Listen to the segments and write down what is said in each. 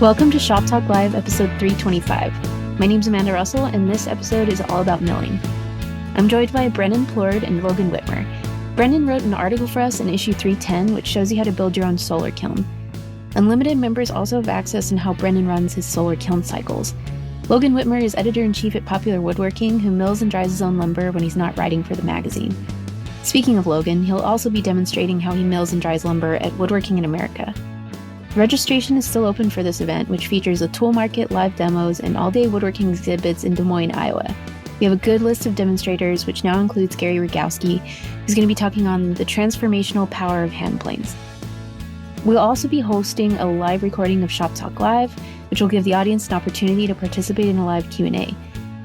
Welcome to Shop Talk Live, episode 325. My name's Amanda Russell, and this episode is all about milling. I'm joined by Brenon, Plourde, and Logan Wittmer. Brenon wrote an article for us in issue 310, which shows you how to build your own solar kiln. Unlimited members also have access in how Brenon runs his solar kiln cycles. Logan Wittmer is editor-in-chief at Popular Woodworking, who mills and dries his own lumber when he's not writing for the magazine. Speaking of Logan, he'll also be demonstrating how he mills and dries lumber at Woodworking in America. Registration is still open for this event, which features a tool market, live demos, and all-day woodworking exhibits in Des Moines, Iowa. We have a good list of demonstrators, which now includes Gary Rogowski, who's going to be talking on the transformational power of hand planes. We'll also be hosting a live recording of Shop Talk Live, which will give the audience an opportunity to participate in a live Q&A.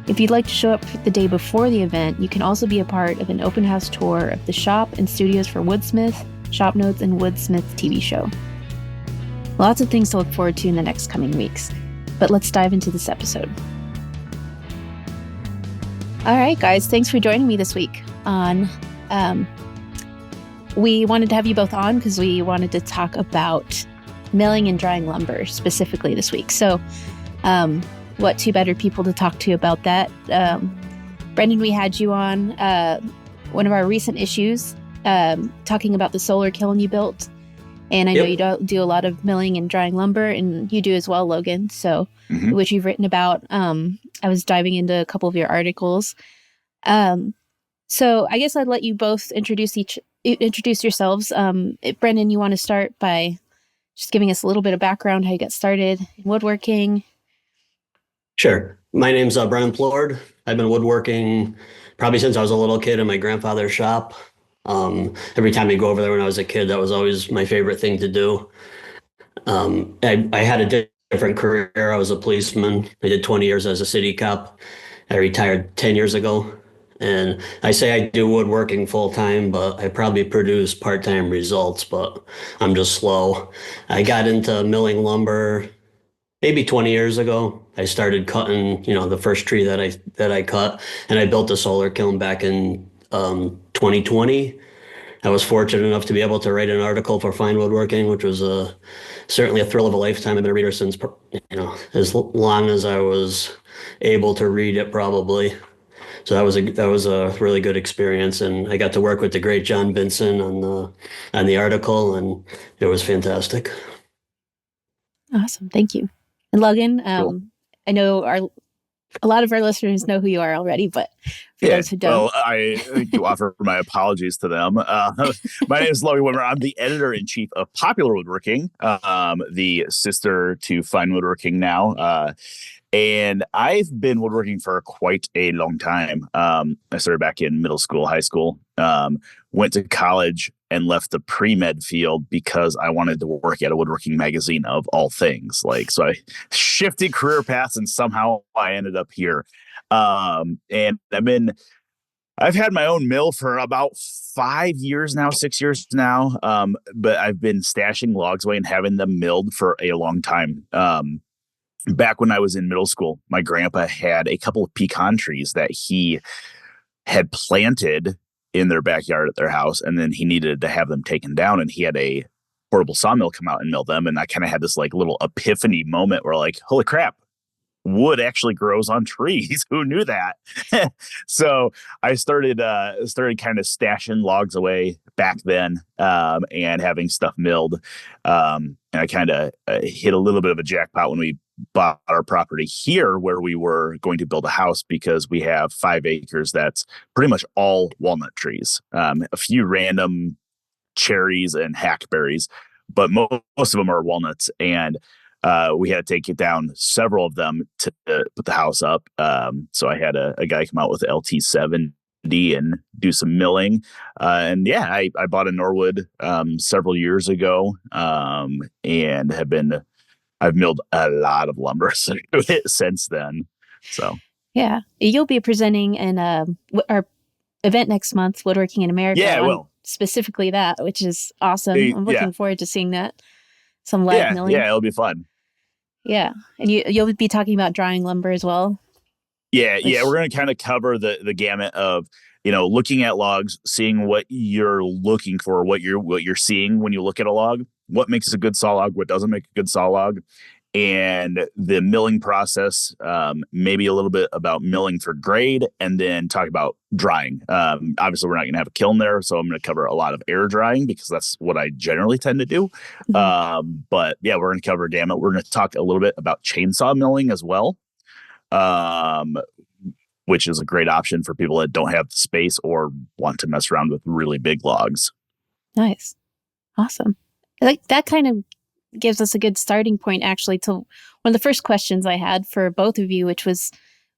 If you'd like to show up the day before the event, you can also be a part of an open house tour of the shop and studios for Woodsmith, Shop Notes, and Woodsmith TV show. Lots of things to look forward to in the next coming weeks. But let's dive into this episode. All right, guys, thanks for joining me this week on... we wanted to have you both on because we wanted to talk about milling and drying lumber specifically this week. So what two better people to talk to about that? Brenon, we had you on one of our recent issues talking about the solar kiln you built. And I know you do a lot of milling and drying lumber, and you do as well, Logan, so which you've written about. I was diving into a couple of your articles. So I guess I'd let you both introduce yourselves. Brenon, you want to start by just giving us a little bit of background, how you got started in woodworking? Sure. My name's Brenon Plourde. I've been woodworking probably since I was a little kid in my grandfather's shop. Every time I go over there when I was a kid, that was always my favorite thing to do. I had a different career. I was a policeman. I did 20 years as a city cop. I retired 10 years ago. And I say I do woodworking full time, but I probably produce part-time results, but I'm just slow. I got into milling lumber maybe 20 years ago. I started cutting, the first tree that I cut, and I built a solar kiln back in 2020. I was fortunate enough to be able to write an article for Fine Woodworking, which was certainly a thrill of a lifetime. I've been a reader since, as long as I was able to read it, probably. So that was a really good experience, and I got to work with the great John Benson on the article, and it was fantastic. Awesome, thank you. And Logan, Cool. I know a lot of our listeners know who you are already, but for those who don't. Well, I do offer my apologies to them. My name is Logan Wittmer. I'm the editor-in-chief of Popular Woodworking, the sister to Fine Woodworking now. And I've been woodworking for quite a long time. I started back in middle school, high school, went to college and left the pre-med field because I wanted to work at a woodworking magazine of all things. So I shifted career paths and somehow I ended up here. And I've had my own mill for about 5 years now, 6 years now. But I've been stashing logs away and having them milled for a long time. Back when I was in middle school, my grandpa had a couple of pecan trees that he had planted in their backyard at their house, and then he needed to have them taken down, and he had a portable sawmill come out and mill them. And I kind of had this little epiphany moment where holy crap, wood actually grows on trees. Who knew that? So I started kind of stashing logs away back then, and having stuff milled. And I kind of hit a little bit of a jackpot when we bought our property here where we were going to build a house, because we have 5 acres that's pretty much all walnut trees, a few random cherries and hackberries, but most of them are walnuts. And we had to take it down several of them to put the house up. So I had a guy come out with LT70 and do some milling. I bought a Norwood several years ago, and I've milled a lot of lumber since then. So Yeah, you'll be presenting in our event next month, Woodworking in America. Yeah, I will. Specifically that, which is awesome. I'm looking forward to seeing that. Some live milling. Yeah, it'll be fun. Yeah, and you'll be talking about drying lumber as well. Yeah, we're going to kind of cover the gamut of, looking at logs, seeing what you're looking for, what you're seeing when you look at a log, what makes a good saw log, what doesn't make a good saw log, and the milling process, maybe a little bit about milling for grade, and then talk about drying. Obviously, we're not going to have a kiln there, so I'm going to cover a lot of air drying because that's what I generally tend to do. But yeah, we're going to cover a gamut. We're going to talk a little bit about chainsaw milling as well, which is a great option for people that don't have the space or want to mess around with really big logs. Nice. Awesome. Like that kind of gives us a good starting point actually to one of the first questions I had for both of you, which was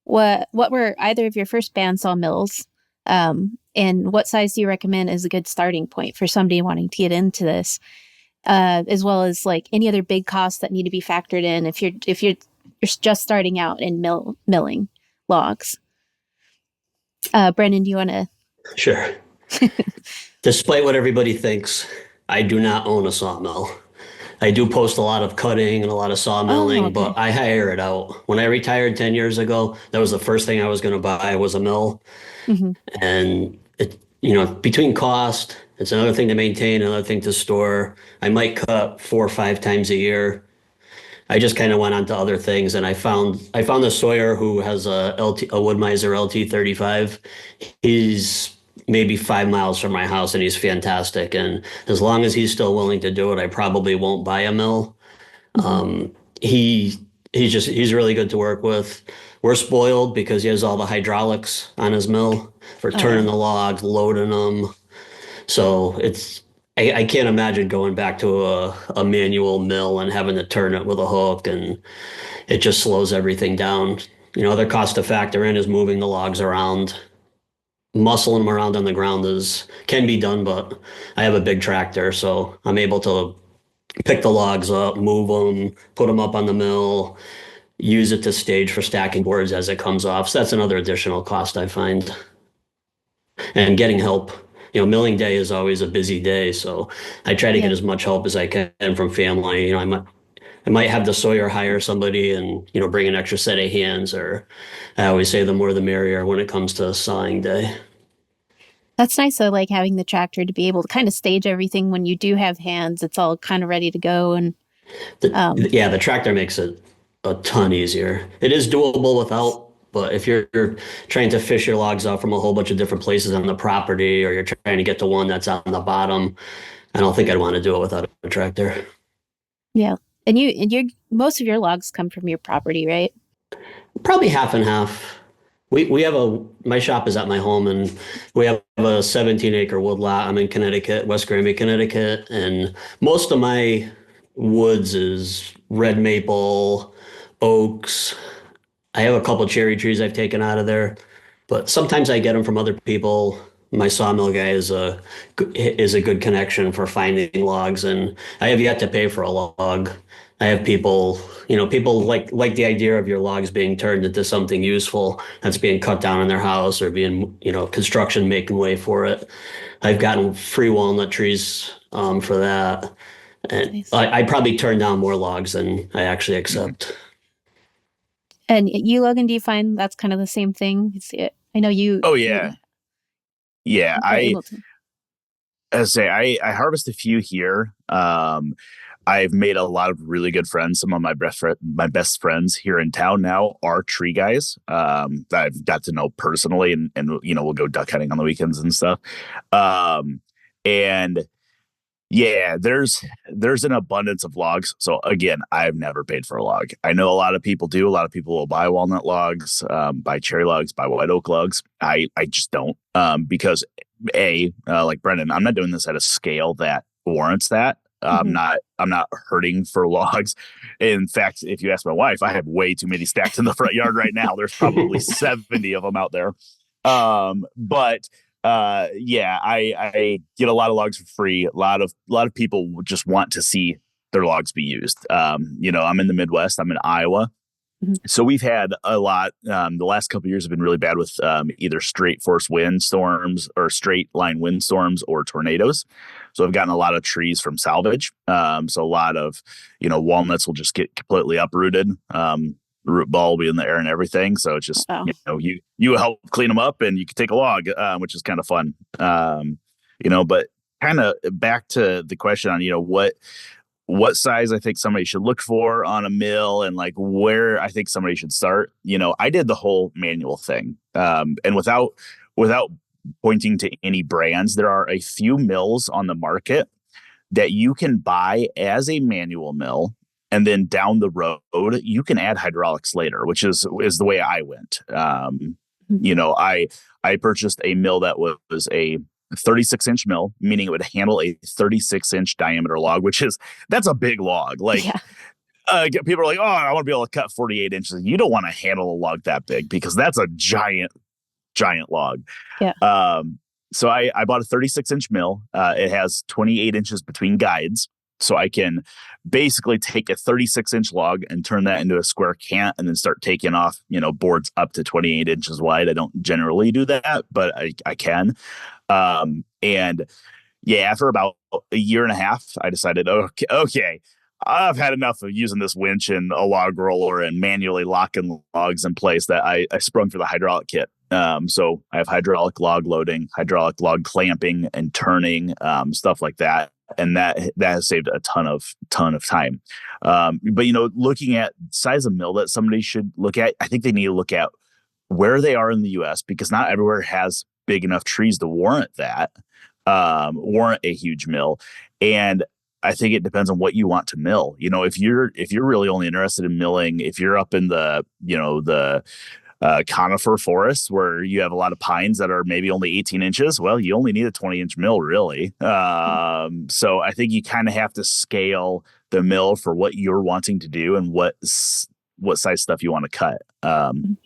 what were either of your first bandsaw mills, and what size do you recommend as a good starting point for somebody wanting to get into this, as well as like any other big costs that need to be factored in if you're just starting out in milling logs. Brenon, do you want to? Sure. Despite what everybody thinks, I do not own a sawmill. I do post a lot of cutting and a lot of sawmilling, but I hire it out. When I retired 10 years ago, that was the first thing I was going to buy was a mill. And it, between cost, it's another thing to maintain, another thing to store. I might cut 4 or 5 times a year. I just kind of went on to other things, and I found a sawyer who has a Woodmiser LT35. He's maybe 5 miles from my house, and he's fantastic. And as long as he's still willing to do it, I probably won't buy a mill. He's really good to work with. We're spoiled because he has all the hydraulics on his mill for turning the logs, loading them. So I can't imagine going back to a manual mill and having to turn it with a hook, and it just slows everything down. Other cost to factor in is moving the logs around. Muscling them around on the ground can be done, but I have a big tractor, so I'm able to pick the logs up, move them, put them up on the mill, use it to stage for stacking boards as it comes off. So that's another additional cost I find. And getting help. Milling day is always a busy day, so I try to get as much help as I can from family. I might have the sawyer hire somebody and, bring an extra set of hands, or I always say the more the merrier when it comes to sawing day. That's nice. So like having the tractor to be able to kind of stage everything when you do have hands, it's all kind of ready to go. And the tractor makes it a ton easier. It is doable without, but if you're trying to fish your logs out from a whole bunch of different places on the property, or you're trying to get to one that's on the bottom, I don't think I'd want to do it without a tractor. Yeah. And most of your logs come from your property, right? Probably half and half. We have my shop is at my home, and we have a 17-acre wood lot. I'm in Connecticut, West Granby, Connecticut, and most of my woods is red maple, oaks. I have a couple cherry trees I've taken out of there, but sometimes I get them from other people. My sawmill guy is a good connection for finding logs, and I have yet to pay for a log. I have people like the idea of your logs being turned into something useful that's being cut down in their house, or being, construction making way for it. I've gotten free walnut trees for that. And nice. I probably turn down more logs than I actually accept. And you, Logan, do you find that's kind of the same thing? I know you. Oh, yeah. Yeah, I harvest a few here. I've made a lot of really good friends. Some of my best friends here in town now are tree guys that I've got to know personally, and we'll go duck hunting on the weekends and stuff. And yeah, there's an abundance of logs. So again, I've never paid for a log. I know a lot of people do. A lot of people will buy walnut logs, buy cherry logs, buy white oak logs. I just don't, because like Brenon, I'm not doing this at a scale that warrants that. I'm not hurting for logs. In fact, if you ask my wife, I have way too many stacked in the front yard right now. There's probably 70 of them out there. But I get a lot of logs for free. A lot of people just want to see their logs be used. I'm in the Midwest. I'm in Iowa. So we've had a lot. The last couple of years have been really bad with either straight force windstorms or straight line windstorms or tornadoes. So I've gotten a lot of trees from salvage. So a lot of, walnuts will just get completely uprooted. Root ball will be in the air and everything. So it's just, you help clean them up and you can take a log, which is kind of fun. But kind of back to the question on, what size I think somebody should look for on a mill and like where I think somebody should start. I did the whole manual thing. And without pointing to any brands, there are a few mills on the market that you can buy as a manual mill. And then down the road, you can add hydraulics later, which is the way I went. I purchased a mill that was a 36-inch mill, meaning it would handle a 36-inch diameter log, that's a big log. People are like, oh, I want to be able to cut 48 inches. You don't want to handle a log that big because that's a giant log. Yeah. So I bought a 36-inch mill. It has 28 inches between guides. So I can basically take a 36-inch log and turn that into a square cant and then start taking off, boards up to 28 inches wide. I don't generally do that, but I can. And yeah, after about a year and a half, I decided, okay, I've had enough of using this winch and a log roller and manually locking logs in place that I sprung for the hydraulic kit. So I have hydraulic log loading, hydraulic log clamping and turning, stuff like that. And that has saved a ton of time. But looking at size of mill that somebody should look at, I think they need to look at where they are in the US, because not everywhere has big enough trees to warrant a huge mill. And I think it depends on what you want to mill. If you're really only interested in milling, if you're up in the conifer forests where you have a lot of pines that are maybe only 18 inches, well, you only need a 20-inch mill, really. So I think you kind of have to scale the mill for what you're wanting to do and what size stuff you want to cut.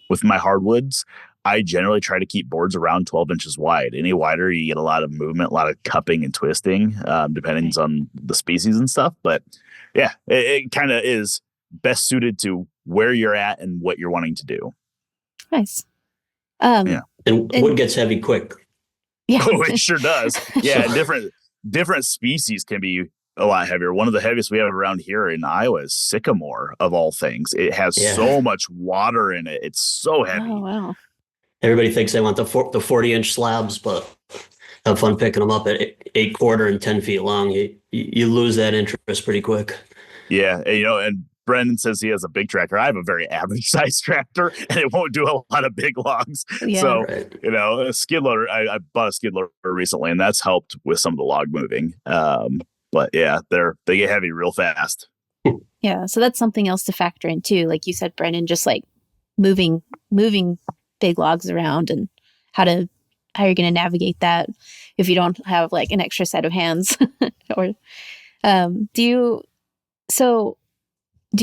With my hardwoods, I generally try to keep boards around 12 inches wide. Any wider, you get a lot of movement, a lot of cupping and twisting, depending on the species and stuff. But yeah, it kind of is best suited to where you're at and what you're wanting to do. Nice. And wood gets heavy quick. Yeah. Oh, it sure does. Yeah, different species can be a lot heavier. One of the heaviest we have around here in Iowa is sycamore, of all things. It has so much water in it. It's so heavy. Oh, wow. Everybody thinks they want the 40-inch slabs, but have fun picking them up at 8/4 and 10 feet long. You lose that interest pretty quick. Yeah, and Brendan says he has a big tractor. I have a very average size tractor, and it won't do a lot of big logs. Yeah. So, Right. A skid loader, I bought a skid loader recently, and that's helped with some of the log moving. But yeah, they get heavy real fast. Yeah. So that's something else to factor in too. Like you said, Brendan, just like moving big logs around and how you're going to navigate that if you don't have like an extra set of hands. Or do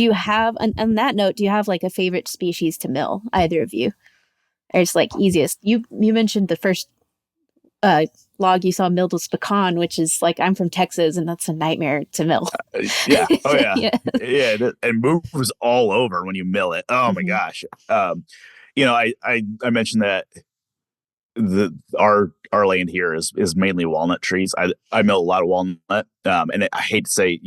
you have, on that note, do you have like a favorite species to mill, either of you? Or it's like easiest? You mentioned the first log you saw milled was pecan, which is like, I'm from Texas and that's a nightmare to mill. Yeah. Oh yeah. Yeah. It moves all over when you mill it. Oh my gosh. I mentioned that our land here is mainly walnut trees. I mill a lot of walnut, and I hate to say,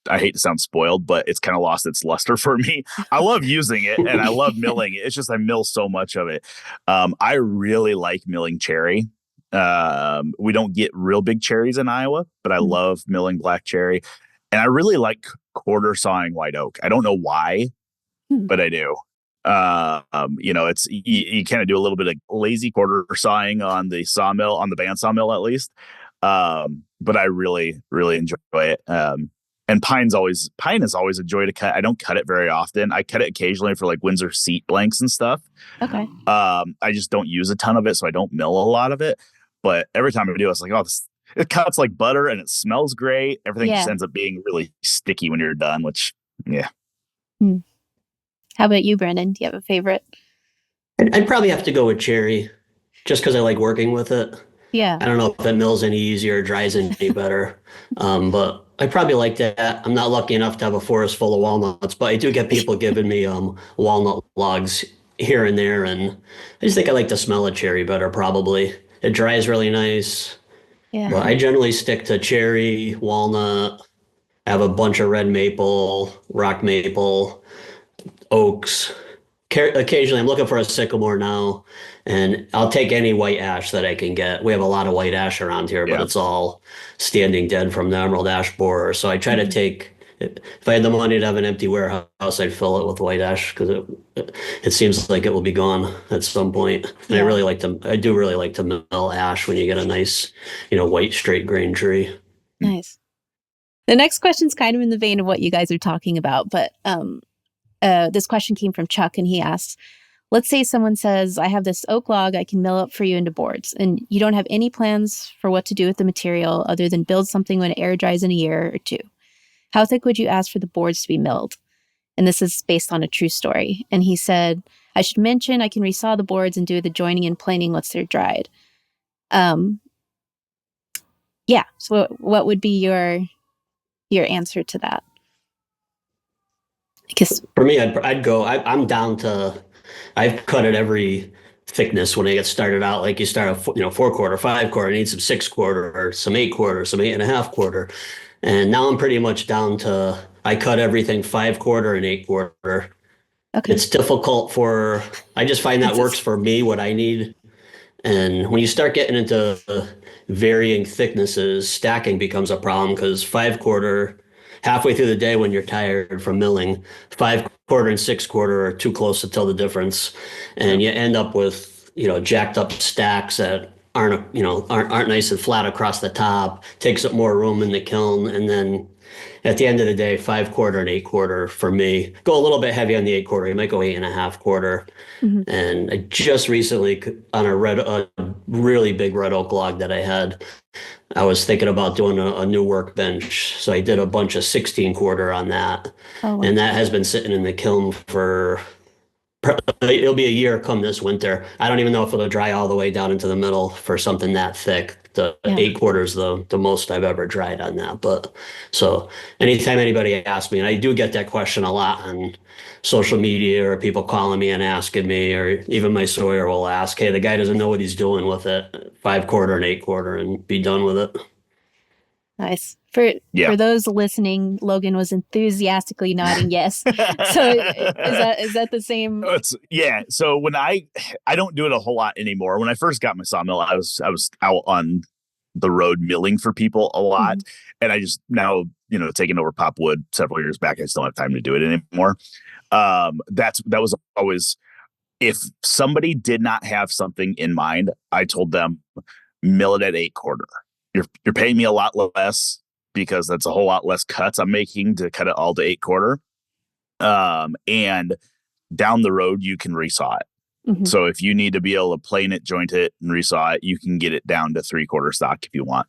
I hate to sound spoiled, but it's kind of lost its luster for me. I love using it and I love milling it. It's just I mill so much of it. I really like milling cherry. We don't get real big cherries in Iowa, but I love milling black cherry, and I really like quarter sawing white oak. I don't know why, but I do. It's you kind of do a little bit of lazy quarter sawing on the sawmill, on the band sawmill at least. But I really, really enjoy it. And pine is always a joy to cut. I don't cut it very often. I cut it occasionally for like Windsor seat blanks and stuff. Okay. I just don't use a ton of it, so I don't mill a lot of it. But every time I do, it's like, it cuts like butter and it smells great. Everything just ends up being really sticky when you're done, which, yeah. How about you, Brendan? Do you have a favorite? I'd probably have to go with cherry, just because I like working with it. Yeah. I don't know if it mills any easier or dries any better, but I probably like that. I'm not lucky enough to have a forest full of walnuts, but I do get people giving me walnut logs here and there, and I just think I like the smell of cherry better, probably. It dries really nice. Yeah. But I generally stick to cherry, walnut. I have a bunch of red maple, rock maple, oaks. Occasionally, I'm looking for a sycamore now, and I'll take any white ash that I can get. We have a lot of white ash around here, but it's all standing dead from the emerald ash borer. So I try to take if I had the money to have an empty warehouse, I'd fill it with white ash because it seems like it will be gone at some point. And Yeah. I do really like to mill ash when you get a nice, white straight grain tree. Nice. The next question's kind of in the vein of what you guys are talking about, but this question came from Chuck, and he asks, let's say someone says, I have this oak log I can mill up for you into boards, and you don't have any plans for what to do with the material other than build something when it air dries in a year or two. How thick would you ask for the boards to be milled? And this is based on a true story. And he said, I should mention I can resaw the boards and do the joining and planing once they're dried. Yeah. So what would be your answer to that? I guess for me, I'd go. I'm down to. I've cut at every thickness when I get started out. Like you start a 4-quarter, 5-quarter. I need some 6-quarter or some 8-quarter, some 8.5-quarter, and now I'm pretty much down to. I cut everything 5-quarter and 8-quarter. Okay. It's difficult for. I just find that works for me. What I need. And when you start getting into varying thicknesses, stacking becomes a problem because 5-quarter, halfway through the day when you're tired from milling, 5-quarter and 6-quarter are too close to tell the difference. And you end up with, jacked up stacks that aren't nice and flat across the top, takes up more room in the kiln. And then at the end of the day, 5-quarter and 8-quarter for me, go a little bit heavy on the 8-quarter. You might go 8.5-quarter. Mm-hmm. And I just recently on a really big red oak log that I had, I was thinking about doing a new workbench. So I did a bunch of 16-quarter on that. Oh, wow. And that has been sitting in the kiln for, it'll be a year come this winter. I don't even know if it'll dry all the way down into the middle for something that thick. The 8-quarter is the most I've ever dried on that. But so anytime anybody asks me, and I do get that question a lot on social media or people calling me and asking me, or even my sawyer will ask, hey, the guy doesn't know what he's doing with it, 5-quarter and 8-quarter, and be done with it. Nice. For those listening, Logan was enthusiastically nodding yes. So is that the same? So when I don't do it a whole lot anymore. When I first got my sawmill, I was out on the road milling for people a lot, and I just now taking over pop wood several years back. I just don't have time to do it anymore. That was always, if somebody did not have something in mind, I told them mill it at 8-quarter. You're paying me a lot less because that's a whole lot less cuts I'm making to cut it all to 8-quarter. And down the road, you can resaw it. Mm-hmm. So if you need to be able to plane it, joint it, and resaw it, you can get it down to 3-quarter stock if you want.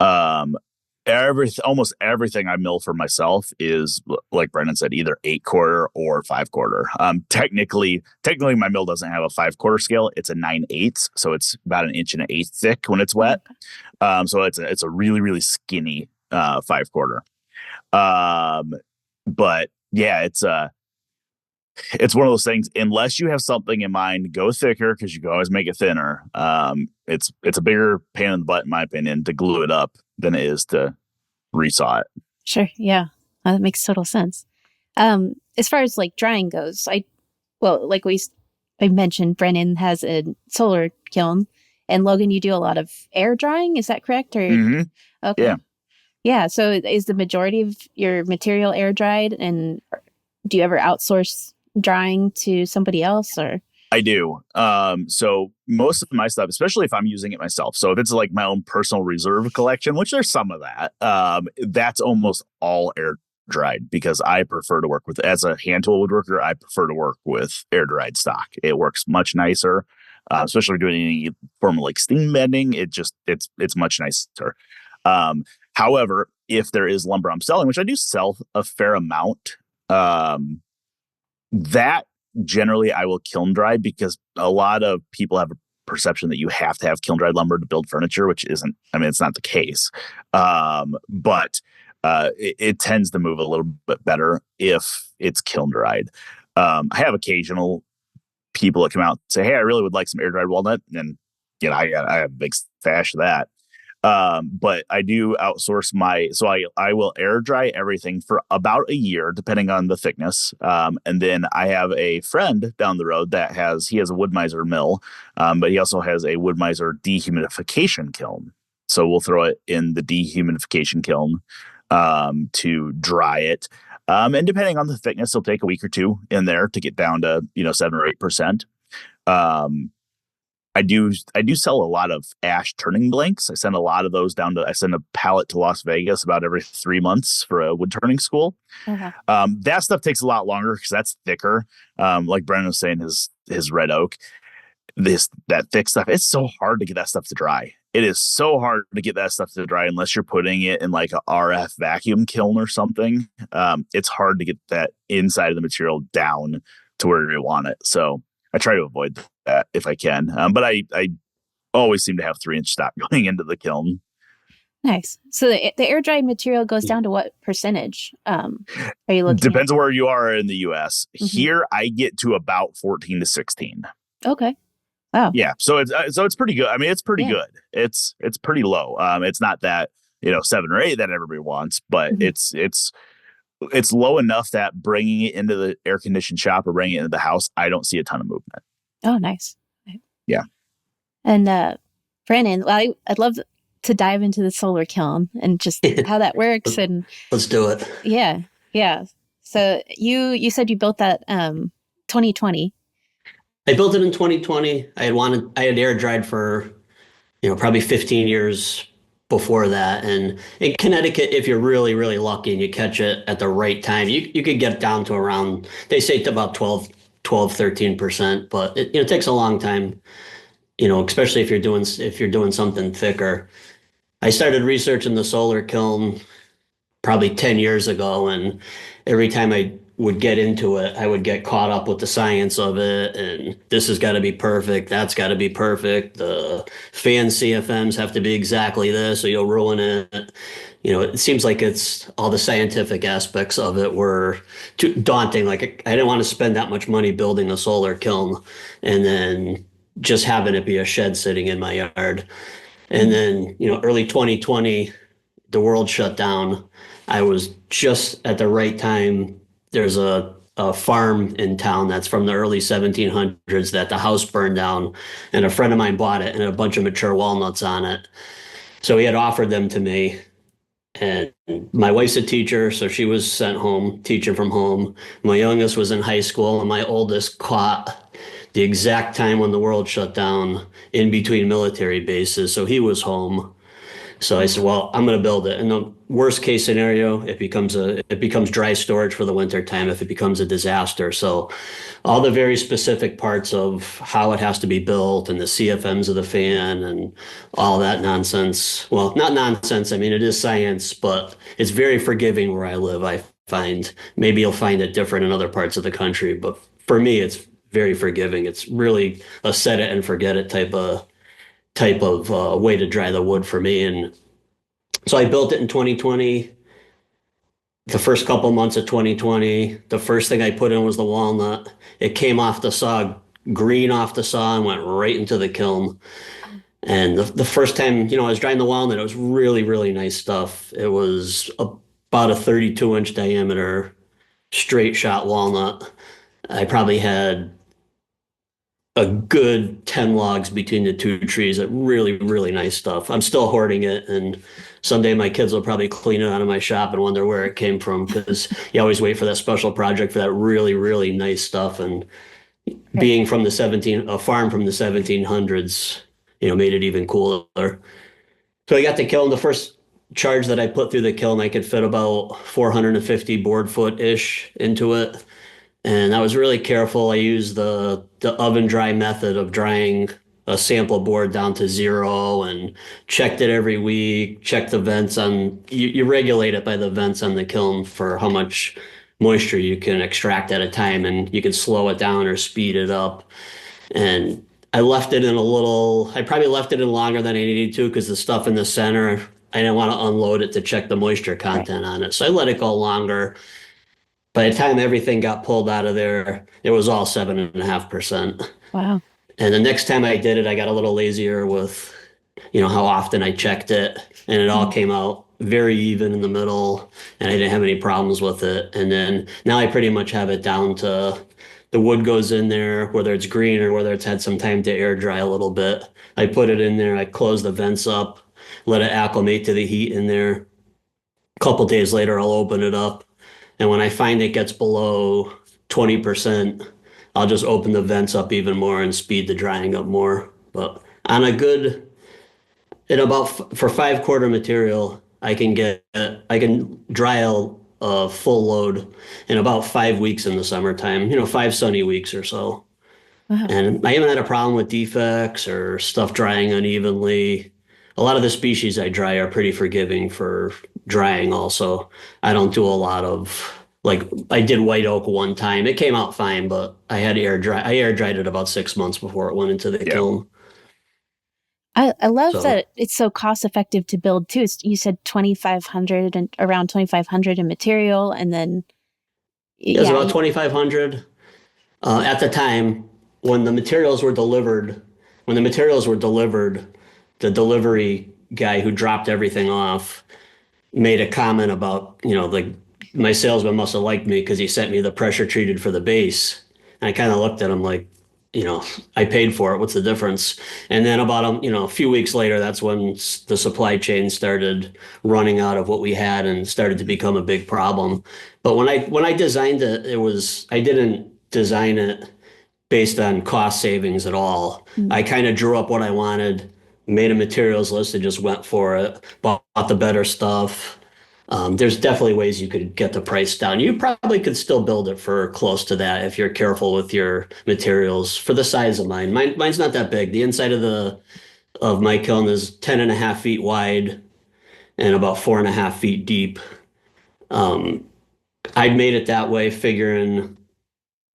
Almost everything I mill for myself is, like Brenon said, either 8-quarter or 5-quarter. Technically, my mill doesn't have a 5-quarter scale. It's a 9/8, so it's about 1 1/8 inches thick when it's wet. So it's a really, really skinny 5-quarter. But yeah, it's one of those things. Unless you have something in mind, go thicker because you can always make it thinner. It's a bigger pain in the butt, in my opinion, to glue it up than it is to resaw it. Sure. Yeah. That makes total sense. As far as like drying goes, I mentioned, Brenon has a solar kiln, and Logan, you do a lot of air drying. Is that correct? Or okay. Yeah. Yeah. So is the majority of your material air dried, and do you ever outsource drying to somebody else? Or I do. So most of my stuff, especially if I'm using it myself, so if it's like my own personal reserve collection, which there's some of that, that's almost all air dried because I prefer to work with, as a hand tool woodworker, I prefer to work with air dried stock. It works much nicer, especially doing any form of like steam bending. It's much nicer. However, if there is lumber I'm selling, which I do sell a fair amount, that generally I will kiln dry because a lot of people have a perception that you have to have kiln dried lumber to build furniture, which isn't, it's not the case. But it tends to move a little bit better if it's kiln dried. I have occasional people that come out and say, hey, I really would like some air dried walnut. And, I have a big stash of that. But I do outsource I will air dry everything for about a year, depending on the thickness. And then I have a friend down the road that he has a Wood-Mizer mill, but he also has a Wood-Mizer dehumidification kiln. So we'll throw it in the dehumidification kiln. to dry it. And depending on the thickness, it'll take a week or two in there to get down to, 7 or 8%. Um, I do sell a lot of ash turning blanks. I send a lot of those I send a pallet to Las Vegas about every 3 months for a wood turning school. Okay. That stuff takes a lot longer because that's thicker. Like Brennan was saying, his red oak, that thick stuff, it's so hard to get that stuff to dry. It is so hard to get that stuff to dry unless you're putting it in like a RF vacuum kiln or something. It's hard to get that inside of the material down to where you want it. So I try to avoid that if I can. But I always seem to have 3-inch stock going into the kiln. Nice. So the air dried material goes down to what percentage? Are you looking? Depends on where you are in the U.S. Here, I get to about 14 to 16. Okay. Wow. Yeah. So it's pretty good. I mean, it's pretty good. It's pretty low. It's not that 7 or 8 that everybody wants, but it's low enough that bringing it into the air conditioned shop or bringing it into the house, I don't see a ton of movement. Oh, nice. Yeah. And Brandon, I'd love to dive into the solar kiln and just how that works. And let's do it. Yeah. So you said you built that 2020. I built it in 2020. I had air dried for, probably 15 years before that. And in Connecticut, if you're really, really lucky and you catch it at the right time, you could get down to around, they say to about 13%, but it takes a long time, especially if you're doing something thicker. I started researching the solar kiln probably 10 years ago, and every time I would get into it, I would get caught up with the science of it, and this has got to be perfect, that's got to be perfect, the fan CFMs have to be exactly this, or you'll ruin it. It seems like it's all the scientific aspects of it were too daunting. Like I didn't want to spend that much money building a solar kiln and then just having it be a shed sitting in my yard. And then, early 2020, the world shut down. I was just at the right time. There's a farm in town that's from the early 1700s that the house burned down, and a friend of mine bought it and a bunch of mature walnuts on it. So he had offered them to me. And my wife's a teacher, so she was sent home, teaching from home. My youngest was in high school, and my oldest caught the exact time when the world shut down in between military bases. So he was home. So I said, well, I'm going to build it. And the worst case scenario, it becomes dry storage for the winter time if it becomes a disaster. So all the very specific parts of how it has to be built and the CFMs of the fan and all that nonsense. Well, not nonsense. I mean, it is science, but it's very forgiving where I live. I find maybe you'll find it different in other parts of the country, but for me, it's very forgiving. It's really a set it and forget it type of way to dry the wood for me. And so I built it in 2020. The first couple months of 2020, the first thing I put in was the walnut. It came off the saw, green off the saw, and went right into the kiln. And the first time, I was drying the walnut, it was really, really nice stuff. It was about a 32-inch diameter straight shot walnut. I probably had a good 10 logs between the two trees. Really, really nice stuff. I'm still hoarding it, and someday my kids will probably clean it out of my shop and wonder where it came from, because you always wait for that special project for that really, really nice stuff. And being from a farm from the 1700s, made it even cooler. So I got the kiln. The first charge that I put through the kiln, I could fit about 450 board foot-ish into it. And I was really careful. I used the oven dry method of drying a sample board down to 0 and checked it every week, checked the vents you regulate it by the vents on the kiln for how much moisture you can extract at a time, and you can slow it down or speed it up. And I left it in I probably left it in longer than I needed to, because the stuff in the center, I didn't want to unload it to check the moisture content on it. So I let it go longer. By the time everything got pulled out of there, it was all 7.5%. Wow. And the next time I did it, I got a little lazier with, how often I checked it. And it all came out very even in the middle, and I didn't have any problems with it. And then now I pretty much have it down to the wood goes in there, whether it's green or whether it's had some time to air dry a little bit. I put it in there, I close the vents up, let it acclimate to the heat in there. couple days later, I'll open it up. And when I find it gets below 20%, I'll just open the vents up even more and speed the drying up more. But on a good, in about for 5 quarter material, I can dry a full load in about 5 weeks in the summertime, 5 sunny weeks or so. Wow. And I haven't had a problem with defects or stuff drying unevenly. A lot of the species I dry are pretty forgiving for drying also. I don't do a lot of like I did white oak one time. It came out fine, but I air dried it about 6 months before it went into the Yeah. kiln. I love So that it's so cost effective to build too. You said 2,500 and around 2,500 in material, and then it was yeah, about 2,500 at the time when the materials were delivered. When the materials were delivered, the delivery guy who dropped everything off made a comment about, like my salesman must have liked me because he sent me the pressure treated for the base. And I kind of looked at him like, I paid for it. What's the difference? And then about a few weeks later, that's when the supply chain started running out of what we had and started to become a big problem. But when I designed it, I didn't design it based on cost savings at all. I kind of drew up what I wanted, made a materials list, and just went for it, bought the better stuff. There's definitely ways you could get the price down. You probably could still build it for close to that if you're careful with your materials for the size of mine. Mine's not that big. The inside of my kiln is 10.5 feet wide and about 4.5 feet deep. I made it that way figuring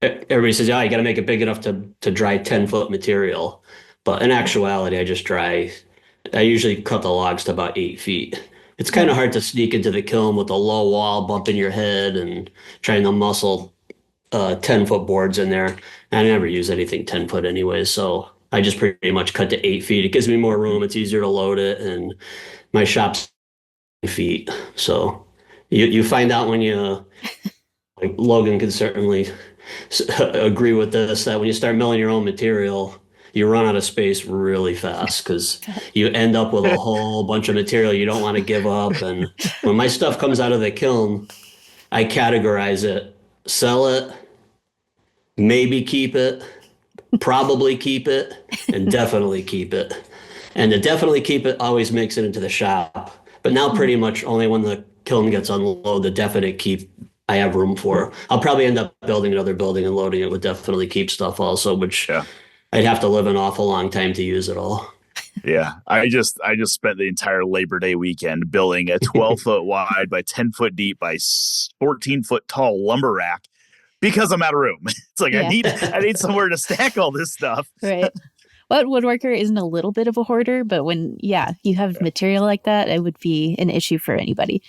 everybody says, "Oh, you got to make it big enough to dry 10-foot material." But in actuality, I usually cut the logs to about 8 feet. It's kind of hard to sneak into the kiln with a low wall bumping your head and trying to muscle 10-foot boards in there. I never use anything 10 foot anyway, so I just pretty much cut to 8 feet. It gives me more room. It's easier to load it, and my shop's 8 feet. So you find out when like Logan can certainly agree with this, that when you start milling your own material, you run out of space really fast because you end up with a whole bunch of material you don't want to give up. And when my stuff comes out of the kiln, I categorize it, sell it, maybe keep it, probably keep it, and definitely keep it. And the definitely keep it always makes it into the shop. But now pretty much only when the kiln gets unloaded, the definite keep I have room for. I'll probably end up building another building and loading it with definitely keep stuff also, which I'd have to live an awful long time to use it all. Yeah, I just spent the entire Labor Day weekend building a 12-foot wide by 10-foot deep by 14-foot tall lumber rack because I'm out of room. It's like I need somewhere to stack all this stuff. Right. What woodworker isn't a little bit of a hoarder, but when you have material like that, it would be an issue for anybody.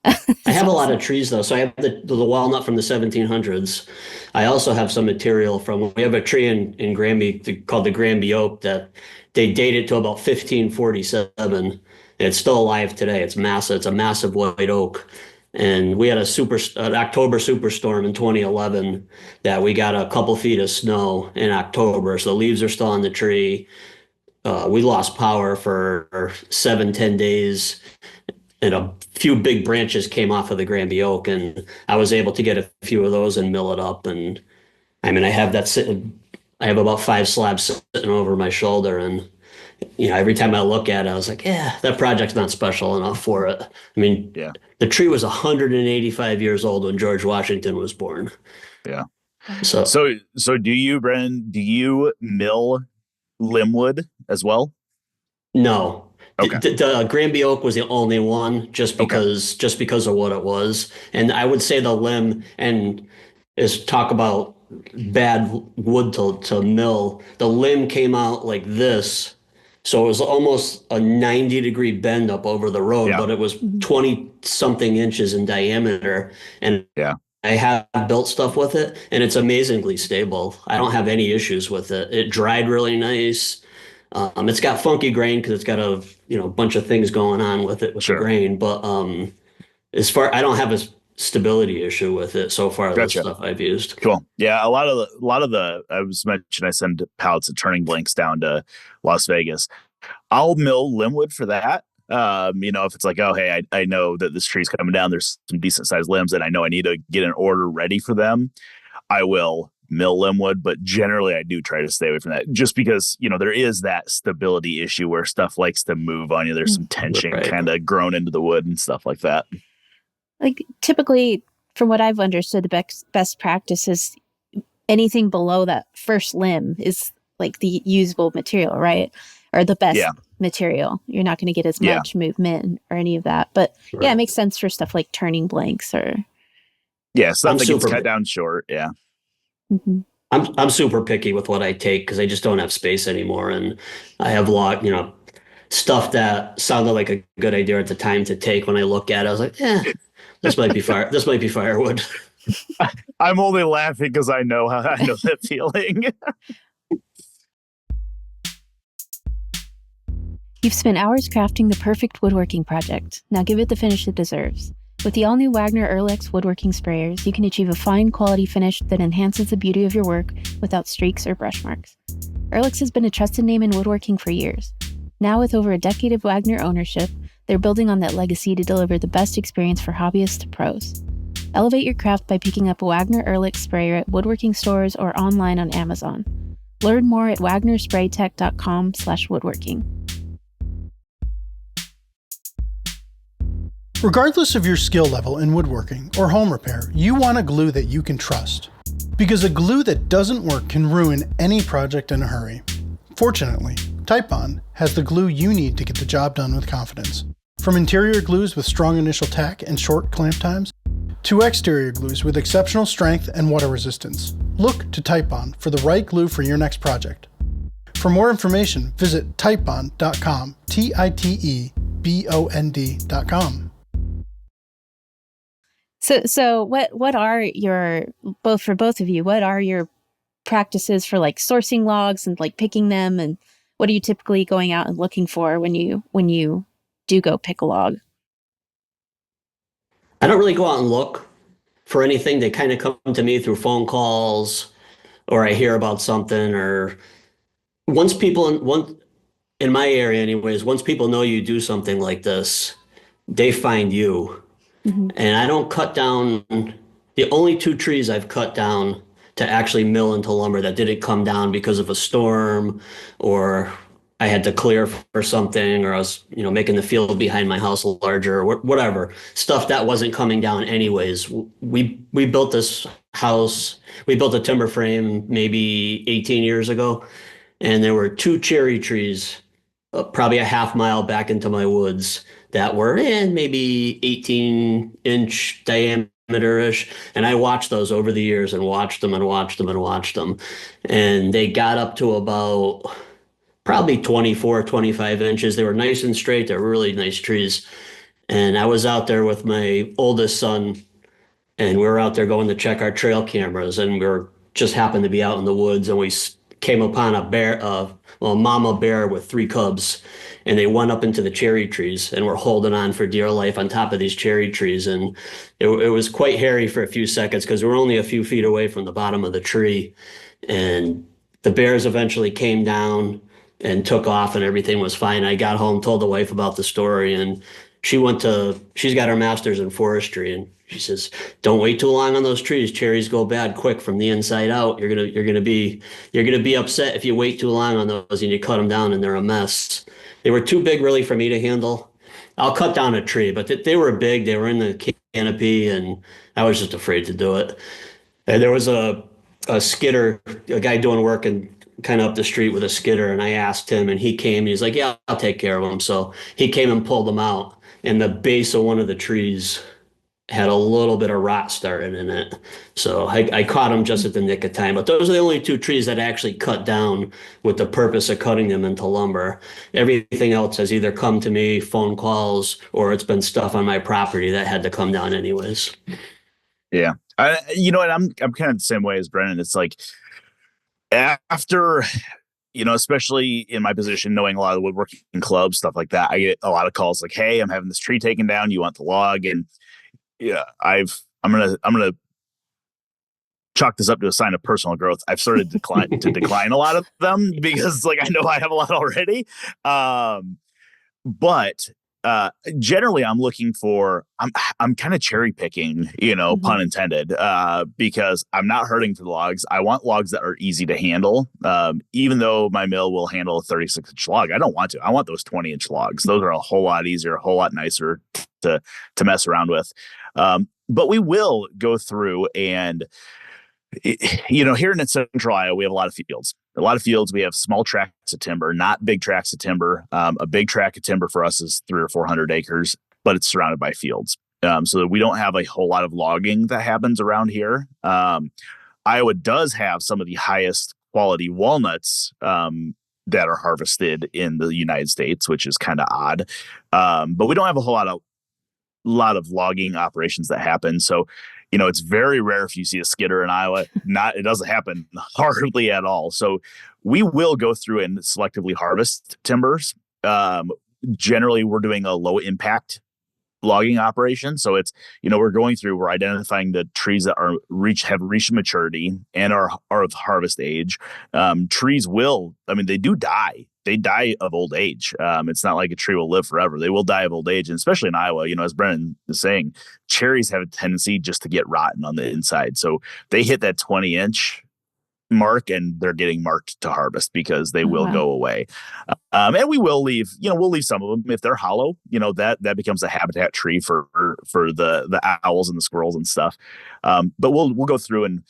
I have a lot of trees though. So I have the walnut from the 1700s. I also have some material we have a tree in Granby called the Granby oak that they date it to about 1547. It's still alive today. It's massive. It's a massive white oak. And we had an October superstorm in 2011 that we got a couple feet of snow in October. So the leaves are still on the tree. We lost power for 7, 10 days. And a few big branches came off of the Granby oak. And I was able to get a few of those and mill it up. And I mean, I have about 5 slabs sitting over my shoulder. And every time I look at it, I was like, yeah, that project's not special enough for it. I mean, the tree was 185 years old when George Washington was born. Yeah. So do you, Brennan, mill limbwood as well? No. Okay. The Granby oak was the only one just because of what it was. And I would say the limb and is talk about bad wood to mill. The limb came out like this. So it was almost a 90-degree bend up over the road, but it was 20 something inches in diameter. And I have built stuff with it and it's amazingly stable. I don't have any issues with it. It dried really nice. It's got funky grain because it's got a bunch of things going on with it with the grain. But I don't have a stability issue with it so far. The stuff I've used. Cool. Yeah, a lot of the I was mentioned I send pallets of turning blanks down to Las Vegas. I'll mill limbwood for that. If it's like, oh, hey, I know that this tree's coming down, there's some decent sized limbs, and I know I need to get an order ready for them, I will mill limbwood. But generally, I do try to stay away from that, just because there is that stability issue where stuff likes to move on you. There's some tension kind of grown into the wood and stuff like that. Like typically, from what I've understood, the best practice is anything below that first limb is like the usable material, right? Or the best material. You're not going to get as much movement or any of that. But yeah, it makes sense for stuff like turning blanks or stuff that gets cut down short. Yeah. Mm-hmm. I'm super picky with what I take because I just don't have space anymore, and I have stuff that sounded like a good idea at the time to take. When I look at it, I was like, this might be fire. This might be firewood. I'm only laughing because I know that feeling. You've spent hours crafting the perfect woodworking project. Now give it the finish it deserves. With the all-new Wagner Earlex woodworking sprayers, you can achieve a fine quality finish that enhances the beauty of your work without streaks or brush marks. Earlex has been a trusted name in woodworking for years. Now with over a decade of Wagner ownership, they're building on that legacy to deliver the best experience for hobbyists to pros. Elevate your craft by picking up a Wagner Earlex sprayer at woodworking stores or online on Amazon. Learn more at wagnerspraytech.com/woodworking. Regardless of your skill level in woodworking or home repair, you want a glue that you can trust. Because a glue that doesn't work can ruin any project in a hurry. Fortunately, Titebond has the glue you need to get the job done with confidence. From interior glues with strong initial tack and short clamp times, to exterior glues with exceptional strength and water resistance, look to Titebond for the right glue for your next project. For more information, visit titebond.com, Titebond.com. So what are your, for both of you, what are your practices for like sourcing logs and like picking them, and what are you typically going out and looking for when you do go pick a log? I don't really go out and look for anything. They kind of come to me through phone calls, or I hear about something, or in my area anyways, once people know you do something like this, they find you. Mm-hmm. And I don't cut down. The only 2 trees I've cut down to actually mill into lumber that didn't come down because of a storm, or I had to clear for something, or I was, making the field behind my house larger, or whatever, stuff that wasn't coming down anyways. We built this house. We built a timber frame maybe 18 years ago, and there were 2 cherry trees, probably a half mile back into my woods, that were in maybe 18-inch diameter-ish. And I watched those over the years and watched them and watched them and watched them. And they got up to about probably 24, 25 inches. They were nice and straight. They're really nice trees. And I was out there with my oldest son, and we were out there going to check our trail cameras, and we were just happened to be out in the woods, and we came upon a mama bear with 3 cubs, and they went up into the cherry trees and were holding on for dear life on top of these cherry trees. And it was quite hairy for a few seconds because we were only a few feet away from the bottom of the tree. And the bears eventually came down and took off, and everything was fine. I got home, told the wife about the story, and she's got her master's in forestry, and she says, "Don't wait too long on those trees. Cherries go bad quick from the inside out. You're gonna be upset if you wait too long on those and you cut them down and they're a mess." They were too big really for me to handle. I'll cut down a tree, but they were big. They were in the canopy, and I was just afraid to do it. And there was a skidder, a guy doing work and kind of up the street with a skidder, and I asked him, and he came, and he's like, "Yeah, I'll take care of them." So he came and pulled them out, and the base of one of the trees had a little bit of rot started in it. So I caught them just at the nick of time. But those are the only 2 trees that I actually cut down with the purpose of cutting them into lumber. Everything else has either come to me, phone calls, or it's been stuff on my property that had to come down anyways. Yeah. I'm kind of the same way as Brennan. It's like after, especially in my position, knowing a lot of the woodworking clubs, stuff like that, I get a lot of calls like, "Hey, I'm having this tree taken down. You want the log?" And yeah, I'm gonna chalk this up to a sign of personal growth. I've started to decline a lot of them because, like, I know I have a lot already. But Generally, I'm looking for, I'm kind of cherry picking, pun intended, because I'm not hurting for the logs. I want logs that are easy to handle. Even though my mill will handle a 36-inch log, I don't want to. I want those 20-inch logs. Those are a whole lot easier, a whole lot nicer to mess around with. But we will go through and, here in Central Iowa, we have a lot of fields. We have small tracts of timber, not big tracts of timber. A big tract of timber for us is 300 or 400 acres, but it's surrounded by fields. So that we don't have a whole lot of logging that happens around here. Iowa does have some of the highest quality walnuts that are harvested in the United States, which is kind of odd. But we don't have a whole lot of logging operations that happen. So, it's very rare if you see a skidder in Iowa. It doesn't happen hardly at all. So we will go through and selectively harvest timbers. Generally, we're doing a low impact logging operation. So it's, we're identifying the trees that have reached maturity and are of harvest age. Trees they do die. They die of old age. It's not like a tree will live forever. They will die of old age. And especially in Iowa, as Brenon is saying, cherries have a tendency just to get rotten on the inside. So they hit that 20-inch mark and they're getting marked to harvest because they will go away. And we will leave, we'll leave some of them if they're hollow, that becomes a habitat tree for the owls and the squirrels and stuff. But we'll go through and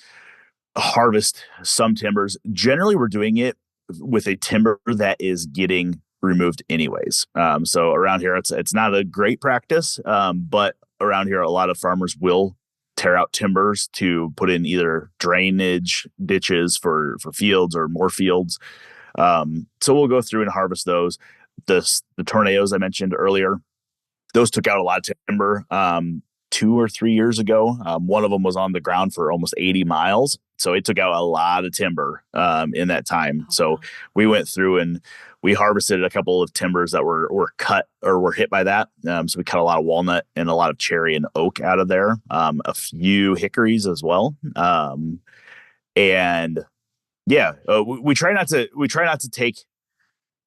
harvest some timbers. Generally, we're doing it with a timber that is getting removed anyways. So around here, it's not a great practice, but around here, a lot of farmers will tear out timbers to put in either drainage ditches for fields or more fields. So we'll go through and harvest those. The tornadoes I mentioned earlier, those took out a lot of timber 2 or 3 years ago. One of them was on the ground for almost 80 miles. So it took out a lot of timber in that time. So we went through and we harvested a couple of timbers that were cut or were hit by that. So we cut a lot of walnut and a lot of cherry and oak out of there. A few hickories as well. And yeah, we try not to take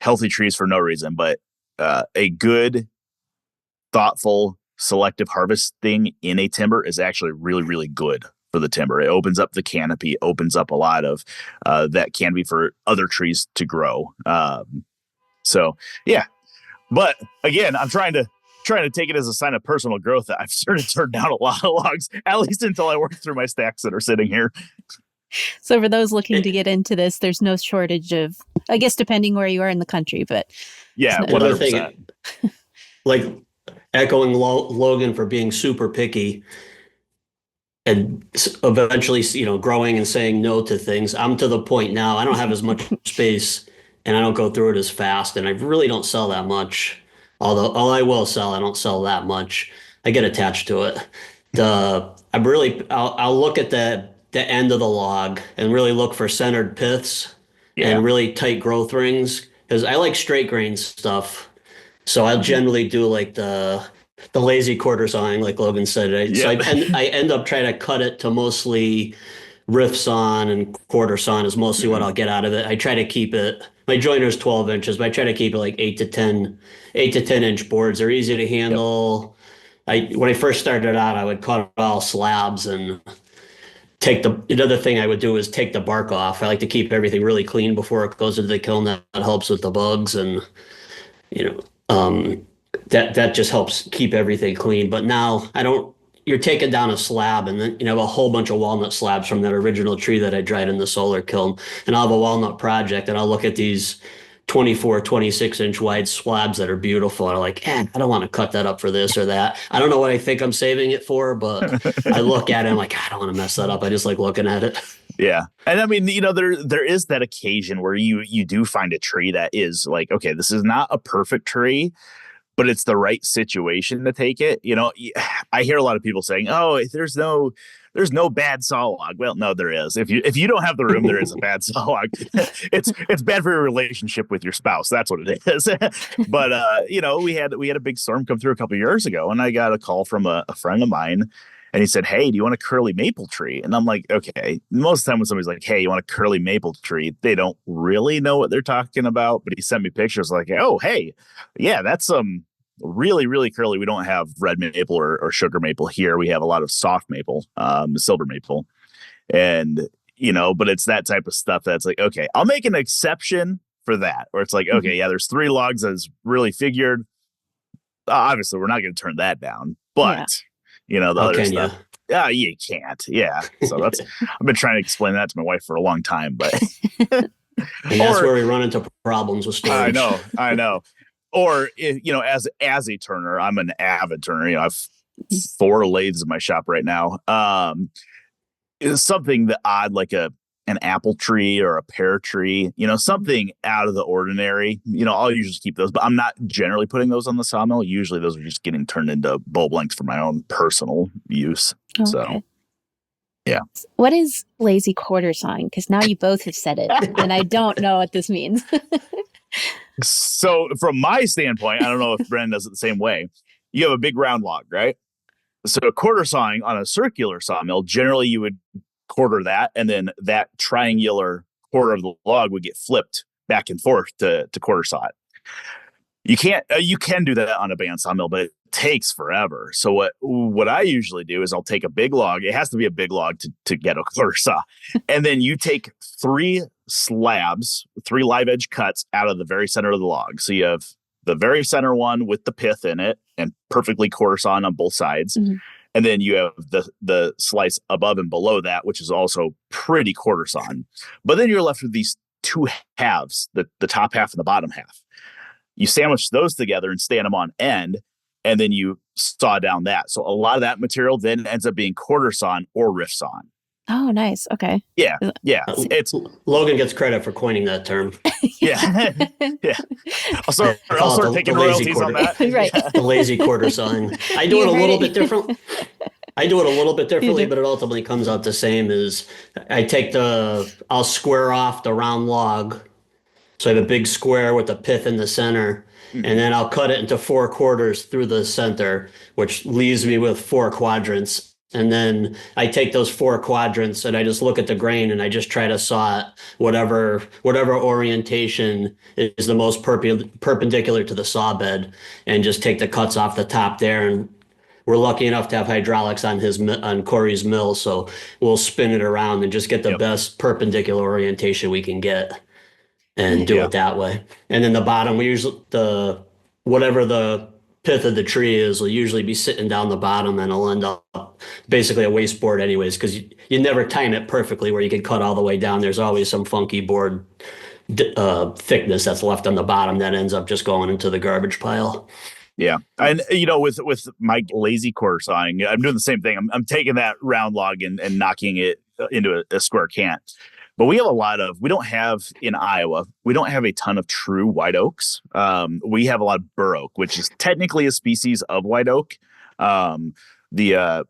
healthy trees for no reason, but a good, thoughtful, selective harvesting in a timber is actually really, really good for the timber. It opens up the canopy, opens up a lot of that canopy for other trees to grow. So yeah, but again, I'm trying to take it as a sign of personal growth that I've started to turn down a lot of logs, at least until I work through my stacks that are sitting here. So for those looking to get into this, there's no shortage of, I guess, depending where you are in the country, but yeah, 100%. Like echoing Logan for being super picky and eventually, growing and saying no to things. I'm to the point now, I don't have as much space and I don't go through it as fast. And I really don't sell that much. Although I will sell, I don't sell that much. I get attached to it. I'll look at the end of the log and really look for centered piths and really tight growth rings because I like straight grain stuff. So I'll generally do like the lazy quarter sawing, like Logan said. So I end up trying to cut it to mostly riff sawn, and quarter sawn is mostly what I'll get out of it. I try to keep it, my joiner is 12 inches, but I try to keep it like 8 to 10 inch boards. They're easy to handle. When I first started out, I would cut all slabs and another thing I would do is take the bark off. I like to keep everything really clean before it goes into the kiln. That helps with the bugs and, that just helps keep everything clean. But now you're taking down a slab and then, have a whole bunch of walnut slabs from that original tree that I dried in the solar kiln. And I'll have a walnut project and I'll look at these 24, 26 inch wide slabs that are beautiful. And I'm like, I don't want to cut that up for this or that. I don't know what I think I'm saving it for, but I look at it, I'm like, I don't want to mess that up. I just like looking at it. Yeah. And I mean, there is that occasion where you do find a tree that is like, okay, this is not a perfect tree, but it's the right situation to take it. I hear a lot of people saying, oh, there's no bad saw log. Well, no, there is. If you don't have the room, there is a bad saw log. It's bad for your relationship with your spouse. That's what it is. But we had a big storm come through a couple of years ago, and I got a call from a friend of mine, and he said, "Hey, do you want a curly maple tree?" And I'm like, okay. Most of the time when somebody's like, "Hey, you want a curly maple tree?" they don't really know what they're talking about. But he sent me pictures like, "Oh, hey, yeah, that's some really, really curly. We don't have red maple or sugar maple here. We have a lot of soft maple, silver maple. And, but it's that type of stuff that's like, okay, I'll make an exception for that. Or it's like, okay, yeah, there's 3 logs that's really figured. Obviously, we're not going to turn that down. But, the other stuff. Yeah, you can't. Yeah. So I've been trying to explain that to my wife for a long time. But and that's where we run into problems with storage. I know. Or, as a turner, I'm an avid turner. I have 4 lathes in my shop right now. Is something that odd, like an apple tree or a pear tree, something out of the ordinary. I'll usually keep those, but I'm not generally putting those on the sawmill. Usually those are just getting turned into bulb lengths for my own personal use. Okay. So, yeah. What is lazy quarter sawing? Because now you both have said it, and I don't know what this means. So from my standpoint, I don't know if Brennan does it the same way. You have a big round log, right? So quarter sawing on a circular sawmill, generally you would quarter that, and then that triangular quarter of the log would get flipped back and forth to quarter saw it. You can do that on a band sawmill, but it takes forever. So what I usually do is I'll take a big log. It has to be a big log to get a quarter saw. And then you take 3 slabs, 3 live edge cuts out of the very center of the log. So you have the very center one with the pith in it and perfectly quarter sawn on both sides. Mm-hmm. And then you have the slice above and below that, which is also pretty quarter sawn. But then you're left with these 2 halves, the top half and the bottom half. You sandwich those together and stand them on end, and then you saw down that. So a lot of that material then ends up being quarter sawn or rift sawn. Oh, nice. Okay. Yeah. It's Logan gets credit for coining that term. Yeah. I'll start taking royalties on that. Right. The lazy quarter sawing. I do it a little bit different. I do it a little bit differently, but it ultimately comes out the same. Is I'll square off the round log. So I have a big square with a pith in the center, and then I'll cut it into 4 quarters through the center, which leaves me with 4 quadrants. And then I take those 4 quadrants and I just look at the grain and I just try to saw it whatever orientation is the most perpendicular to the saw bed, and just take the cuts off the top there. And we're lucky enough to have hydraulics on Corey's mill, so we'll spin it around and just get the best perpendicular orientation we can get and do it that way. And then the bottom, we usually whatever the pith of the tree is will usually be sitting down the bottom, and it'll end up basically a waste board anyways, because you never time it perfectly where you can cut all the way down. There's always some funky board thickness that's left on the bottom that ends up just going into the garbage pile. Yeah. And, with my lazy quarter sawing, I'm doing the same thing. I'm taking that round log and knocking it into a square cant. But we don't have in Iowa, we don't have a ton of true white oaks. We have a lot of bur oak, which is technically a species of white oak. The